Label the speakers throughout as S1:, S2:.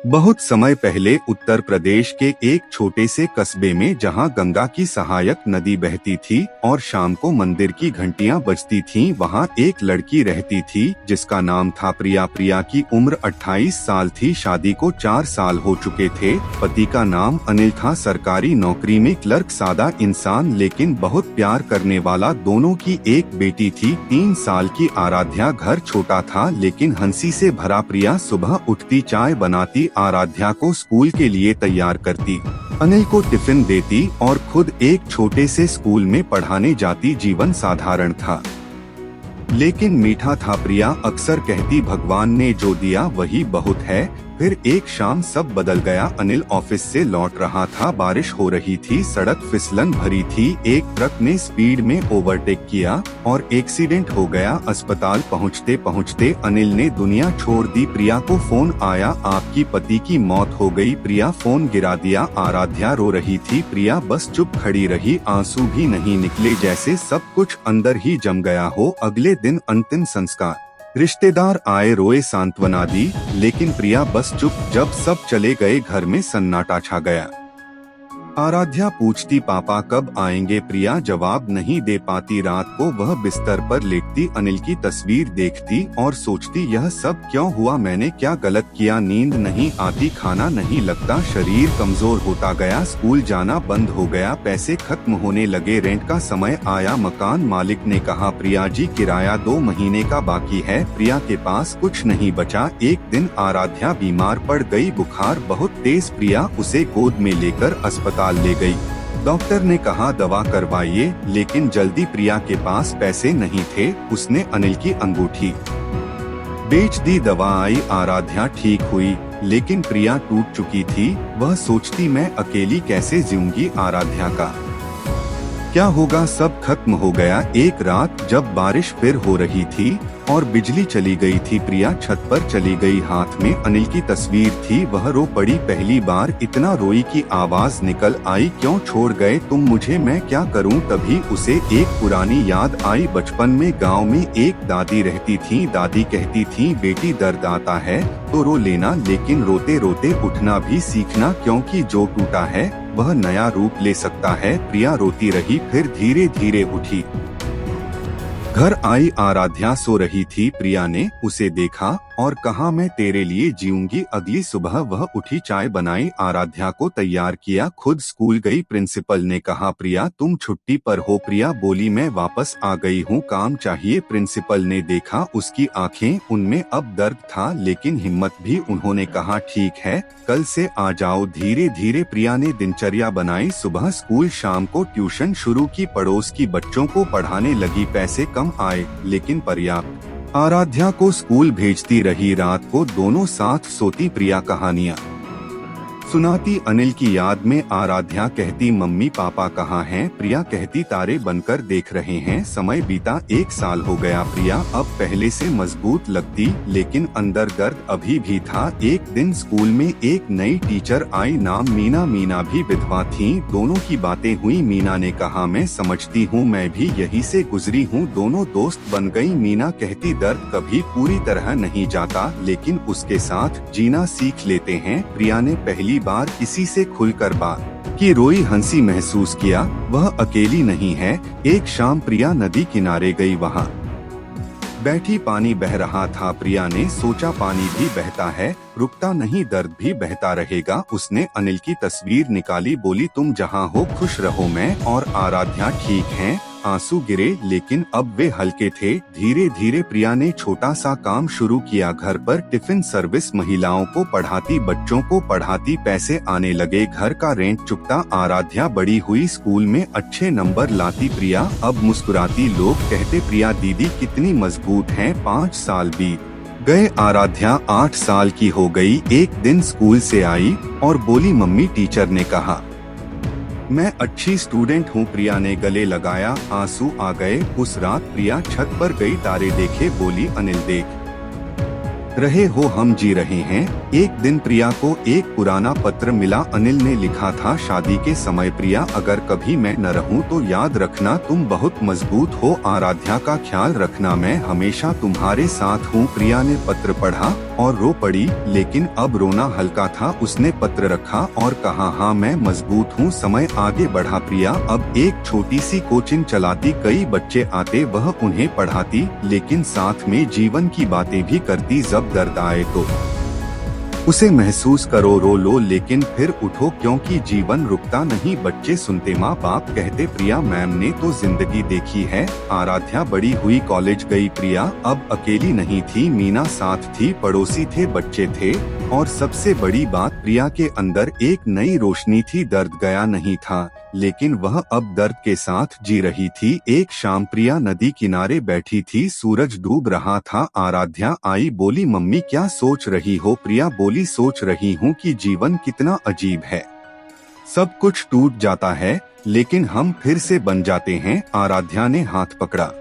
S1: बहुत समय पहले उत्तर प्रदेश के एक छोटे से कस्बे में, जहां गंगा की सहायक नदी बहती थी और शाम को मंदिर की घंटियां बजती थीं, वहां एक लड़की रहती थी जिसका नाम था प्रिया। प्रिया की उम्र 28 साल थी। शादी को 4 साल हो चुके थे। पति का नाम अनिल था। सरकारी नौकरी में क्लर्क। सादा इंसान लेकिन बहुत प्यार करने वाला। दोनों की एक बेटी थी, 3 साल की आराध्या। घर छोटा था लेकिन हंसी से भरा। प्रिया सुबह उठती, चाय बनाती, आराध्या को स्कूल के लिए तैयार करती, अनिल को टिफिन देती और खुद एक छोटे से स्कूल में पढ़ाने जाती। जीवन साधारण था लेकिन मीठा था। प्रिया अक्सर कहती, भगवान ने जो दिया वही बहुत है। फिर एक शाम सब बदल गया। अनिल ऑफिस से लौट रहा था। बारिश हो रही थी, सड़क फिसलन भरी थी। एक ट्रक ने स्पीड में ओवरटेक किया और एक्सीडेंट हो गया। अस्पताल पहुंचते पहुंचते अनिल ने दुनिया छोड़ दी। प्रिया को फोन आया, आपकी पति की मौत हो गई। प्रिया फोन गिरा दिया। आराध्या रो रही थी। प्रिया बस चुप खड़ी रही, आंसू भी नहीं निकले, जैसे सब कुछ अंदर ही जम गया हो। अगले दिन अंतिम संस्कार। रिश्तेदार आए, रोए, सांत्वना दी, लेकिन प्रिया बस चुप। जब सब चले गए घर में सन्नाटा छा गया। आराध्या पूछती, पापा कब आएंगे? प्रिया जवाब नहीं दे पाती। रात को वह बिस्तर पर लेटती, अनिल की तस्वीर देखती और सोचती, यह सब क्यों हुआ? मैंने क्या गलत किया? नींद नहीं आती, खाना नहीं लगता, शरीर कमजोर होता गया। स्कूल जाना बंद हो गया, पैसे खत्म होने लगे। रेंट का समय आया। मकान मालिक ने कहा, प्रिया जी किराया 2 महीने का बाकी है। प्रिया के पास कुछ नहीं बचा। एक दिन आराध्या बीमार पड़ गई, बुखार बहुत तेज। प्रिया उसे गोद में लेकर अस्पताल ले गई। डॉक्टर ने कहा दवा करवाइए, लेकिन जल्दी। प्रिया के पास पैसे नहीं थे। उसने अनिल की अंगूठी बेच दी। दवा आई, आराध्या ठीक हुई, लेकिन प्रिया टूट चुकी थी। वह सोचती, मैं अकेली कैसे जीऊंगी? आराध्या का क्या होगा? सब खत्म हो गया। एक रात जब बारिश फिर हो रही थी और बिजली चली गई थी, प्रिया छत पर चली गई। हाथ में अनिल की तस्वीर थी। वह रो पड़ी। पहली बार इतना रोई कि आवाज निकल आई, क्यों छोड़ गए तुम मुझे? मैं क्या करूं? तभी उसे एक पुरानी याद आई। बचपन में गांव में एक दादी रहती थी। दादी कहती थी, बेटी दर्द आता है तो रो लेना, लेकिन रोते रोते उठना भी सीखना, क्योंकि जो टूटा है वह नया रूप ले सकता है। प्रिया रोती रही, फिर धीरे धीरे उठी। घर आई, आराध्या सो रही थी। प्रिया ने उसे देखा और कहा, मैं तेरे लिए जीऊंगी। अगली सुबह वह उठी, चाय बनाई, आराध्या को तैयार किया, खुद स्कूल गई। प्रिंसिपल ने कहा, प्रिया तुम छुट्टी पर हो? प्रिया बोली, मैं वापस आ गई हूँ, काम चाहिए। प्रिंसिपल ने देखा उसकी आंखें, उनमें अब दर्द था लेकिन हिम्मत भी। उन्होंने कहा, ठीक है, कल से आ जाओ। धीरे धीरे प्रिया ने दिनचर्या बनाई। सुबह स्कूल, शाम को ट्यूशन शुरू की। पड़ोस की बच्चों को पढ़ाने लगी। पैसे कम आए लेकिन पर्याप्त। आराध्या को स्कूल भेजती रही। रात को दोनों साथ सोती। प्रिया कहानियाँ सुनाती। अनिल की याद में आराध्या कहती, मम्मी पापा कहाँ हैं? प्रिया कहती, तारे बनकर देख रहे हैं। समय बीता, 1 साल हो गया। प्रिया अब पहले से मजबूत लगती, लेकिन अंदर दर्द अभी भी था। एक दिन स्कूल में एक नई टीचर आई, नाम मीना। मीना भी विधवा थी। दोनों की बातें हुई। मीना ने कहा, मैं समझती हूँ, मैं भी यही से गुजरी हूँ। दोनों दोस्त बन गई। मीना कहती, दर्द कभी पूरी तरह नहीं जाता, लेकिन उसके साथ जीना सीख लेते हैं। प्रिया ने पहली बार किसी से खुलकर बात की, रोई, हंसी महसूस किया, वह अकेली नहीं है। एक शाम प्रिया नदी किनारे गई, वहाँ बैठी, पानी बह रहा था। प्रिया ने सोचा, पानी भी बहता है, रुकता नहीं, दर्द भी बहता रहेगा। उसने अनिल की तस्वीर निकाली, बोली, तुम जहाँ हो खुश रहो, मैं और आराध्या ठीक हैं। आंसू गिरे लेकिन अब वे हल्के थे। धीरे धीरे प्रिया ने छोटा सा काम शुरू किया। घर पर टिफिन सर्विस, महिलाओं को पढ़ाती, बच्चों को पढ़ाती। पैसे आने लगे, घर का रेंट चुकता। आराध्या बड़ी हुई, स्कूल में अच्छे नंबर लाती। प्रिया अब मुस्कुराती। लोग कहते, प्रिया दीदी कितनी मजबूत हैं। 5 साल बीत गए। आराध्या 8 साल की हो गई। एक दिन स्कूल से आई और बोली, मम्मी टीचर ने कहा मैं अच्छी स्टूडेंट हूँ। प्रिया ने गले लगाया, आंसू आ गए। उस रात प्रिया छत पर गई, तारे देखे, बोली, अनिल देख रहे हो हम जी रहे हैं। एक दिन प्रिया को एक पुराना पत्र मिला। अनिल ने लिखा था, शादी के समय प्रिया, अगर कभी मैं न रहूं तो याद रखना तुम बहुत मजबूत हो। आराध्या का ख्याल रखना, मैं हमेशा तुम्हारे साथ हूँ। प्रिया ने पत्र पढ़ा और रो पड़ी, लेकिन अब रोना हल्का था। उसने पत्र रखा और कहा, हाँ मैं मजबूत हूँ। समय आगे बढ़ा। प्रिया अब एक छोटी सी कोचिंग चलाती। कई बच्चे आते, वह उन्हें पढ़ाती, लेकिन साथ में जीवन की बातें भी करती। जब दर्द आए तो उसे महसूस करो, रो लो, लेकिन फिर उठो, क्योंकि जीवन रुकता नहीं। बच्चे सुनते, माँ बाप कहते, प्रिया मैम ने तो जिंदगी देखी है। आराध्या बड़ी हुई, कॉलेज गई। प्रिया अब अकेली नहीं थी, मीना साथ थी, पड़ोसी थे, बच्चे थे, और सबसे बड़ी बात, प्रिया के अंदर एक नई रोशनी थी। दर्द गया नहीं था, लेकिन वह अब दर्द के साथ जी रही थी। एक शाम प्रिया नदी किनारे बैठी थी, सूरज डूब रहा था। आराध्या आई, बोली, मम्मी क्या सोच रही हो? प्रिया बोली, सोच रही हूँ कि जीवन कितना अजीब है। सब कुछ टूट जाता है, लेकिन हम फिर से बन जाते हैं। आराध्या ने हाथ पकड़ा।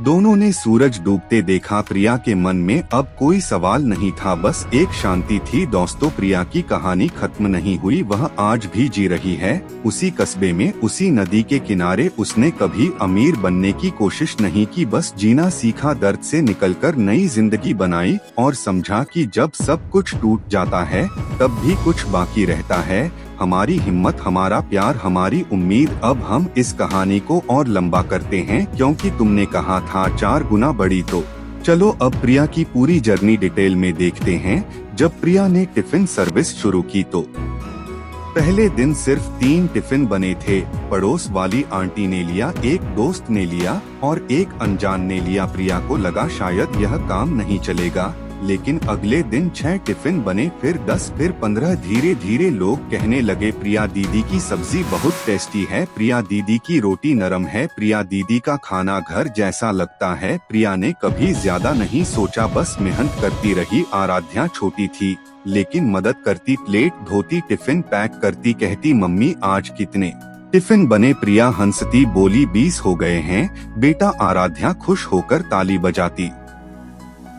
S1: दोनों ने सूरज डूबते देखा। प्रिया के मन में अब कोई सवाल नहीं था, बस एक शांति थी। दोस्तों, प्रिया की कहानी खत्म नहीं हुई, वह आज भी जी रही है, उसी कस्बे में, उसी नदी के किनारे। उसने कभी अमीर बनने की कोशिश नहीं की, बस जीना सीखा, दर्द से निकलकर नई जिंदगी बनाई, और समझा कि जब सब कुछ टूट जाता है तब भी कुछ बाकी रहता है, हमारी हिम्मत, हमारा प्यार, हमारी उम्मीद। अब हम इस कहानी को और लंबा करते हैं, क्योंकि तुमने कहा था 4 गुना बड़ी। तो चलो अब प्रिया की पूरी जर्नी डिटेल में देखते हैं। जब प्रिया ने टिफिन सर्विस शुरू की तो पहले दिन सिर्फ 3 टिफिन बने थे। पड़ोस वाली आंटी ने लिया, एक दोस्त ने लिया और एक अनजान ने लिया। प्रिया को लगा शायद यह काम नहीं चलेगा, लेकिन अगले दिन 6 टिफिन बने, फिर 10, फिर 15। धीरे धीरे लोग कहने लगे, प्रिया दीदी की सब्जी बहुत टेस्टी है, प्रिया दीदी की रोटी नरम है, प्रिया दीदी का खाना घर जैसा लगता है। प्रिया ने कभी ज्यादा नहीं सोचा, बस मेहनत करती रही। आराध्या छोटी थी, लेकिन मदद करती, प्लेट धोती, टिफिन पैक करती, कहती, मम्मी आज कितने टिफिन बने? प्रिया हंसती, बोली, 20 हो गए हैं बेटा। आराध्या खुश होकर ताली बजाती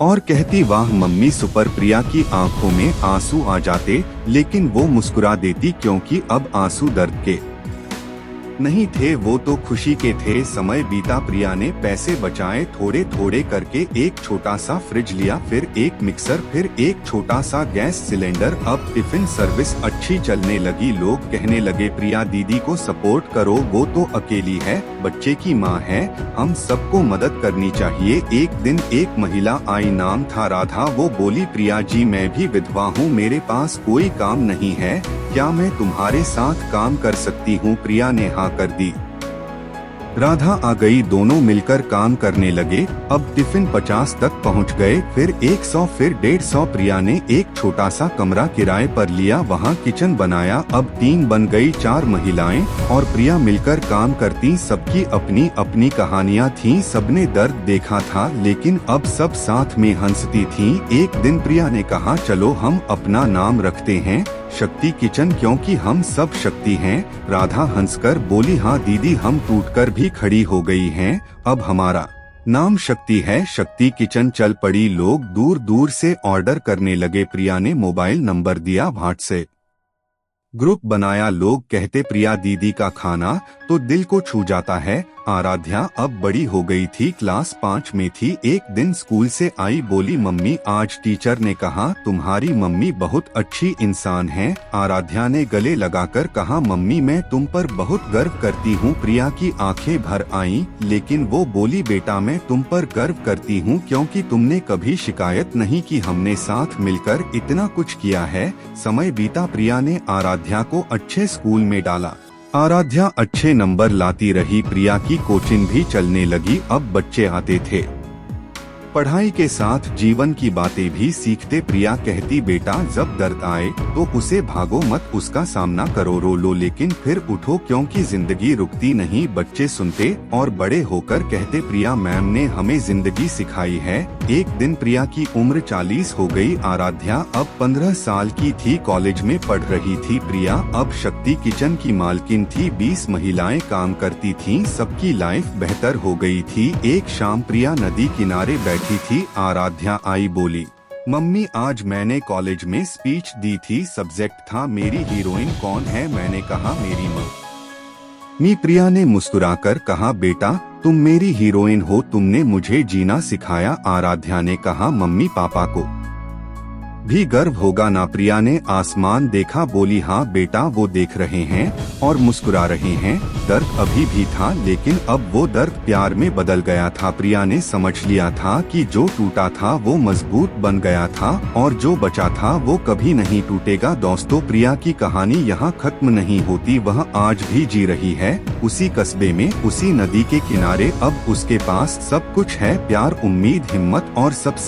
S1: और कहती, वाह मम्मी सुपर। प्रिया की आंखों में आंसू आ जाते, लेकिन वो मुस्कुरा देती, क्योंकि अब आंसू दर्द के नहीं थे, वो तो खुशी के थे। समय बीता, प्रिया ने पैसे बचाए, थोड़े थोड़े करके एक छोटा सा फ्रिज लिया, फिर एक मिक्सर, फिर एक छोटा सा गैस सिलेंडर। अब टिफिन सर्विस अच्छी चलने लगी। लोग कहने लगे, प्रिया दीदी को सपोर्ट करो, वो तो अकेली है, बच्चे की माँ है, हम सबको मदद करनी चाहिए। एक दिन एक महिला आई, नाम था राधा। वो बोली, प्रिया जी मैं भी विधवा हूँ, मेरे पास कोई काम नहीं है, क्या मैं तुम्हारे साथ काम कर सकती हूँ? प्रिया ने हाँ कर दी। राधा आ गई, दोनों मिलकर काम करने लगे। अब टिफिन 50 तक पहुंच गए, फिर 100, फिर 150। प्रिया ने एक छोटा सा कमरा किराए पर लिया, वहां किचन बनाया। अब टीम बन गई, 4 महिलाएं और प्रिया मिलकर काम करती। सबकी अपनी अपनी कहानियां थीं, सबने दर्द देखा था, लेकिन अब सब साथ में हंसती थीं। एक दिन प्रिया ने कहा, चलो हम अपना नाम रखते हैं शक्ति किचन, क्योंकि हम सब शक्ति हैं। राधा हंसकर बोली, हाँ दीदी, हम टूटकर भी खड़ी हो गई हैं, अब हमारा नाम शक्ति है। शक्ति किचन चल पड़ी, लोग दूर दूर से ऑर्डर करने लगे। प्रिया ने मोबाइल नंबर दिया, व्हाट्सएप ग्रुप बनाया। लोग कहते, प्रिया दीदी का खाना तो दिल को छू जाता है। आराध्या अब बड़ी हो गई थी, क्लास 5 में थी। एक दिन स्कूल से आई, बोली, मम्मी आज टीचर ने कहा तुम्हारी मम्मी बहुत अच्छी इंसान है। आराध्या ने गले लगाकर कहा, मम्मी मैं तुम पर बहुत गर्व करती हूँ। प्रिया की आंखें भर आईं, लेकिन वो बोली, बेटा मैं तुम पर गर्व करती हूँ, क्योंकि तुमने कभी शिकायत नहीं की, हमने साथ मिलकर इतना कुछ किया है। समय बीता, प्रिया ने आराध्या को अच्छे स्कूल में डाला। आराध्या अच्छे नंबर लाती रही, प्रिया की कोचिंग भी चलने लगी। अब बच्चे आते थे, पढ़ाई के साथ जीवन की बातें भी सीखते। प्रिया कहती, बेटा जब दर्द आए तो उसे भागो मत, उसका सामना करो, रो लो, लेकिन फिर उठो, क्योंकि जिंदगी रुकती नहीं। बच्चे सुनते और बड़े होकर कहते, प्रिया मैम ने हमें जिंदगी सिखाई है। एक दिन प्रिया की उम्र 40 हो गई। आराध्या अब 15 साल की थी, कॉलेज में पढ़ रही थी। प्रिया अब शक्ति किचन की मालकिन थी, 20 महिलाएं काम करती थीं, सबकी लाइफ बेहतर हो गई थी। एक शाम प्रिया नदी किनारे बैठी थी। आराध्या आई, बोली, मम्मी आज मैंने कॉलेज में स्पीच दी थी, सब्जेक्ट था मेरी हीरोइन कौन है। मैंने कहा मेरी मम्मी। प्रिया ने मुस्कुराकर कहा बेटा तुम मेरी हीरोइन हो, तुमने मुझे जीना सिखाया। आराध्या ने कहा मम्मी पापा को भी गर्व होगा ना। प्रिया ने आसमान देखा, बोली हाँ बेटा वो देख रहे हैं और मुस्कुरा रहे हैं। दर्द अभी भी था लेकिन अब वो दर्द प्यार में बदल गया था। प्रिया ने समझ लिया था कि जो टूटा था वो मजबूत बन गया था और जो बचा था वो कभी नहीं टूटेगा। दोस्तों प्रिया की कहानी यहाँ खत्म नहीं होती, वह आज भी जी रही है उसी कस्बे में, उसी नदी के किनारे। अब उसके पास सब कुछ है, प्यार, उम्मीद, हिम्मत और सबसे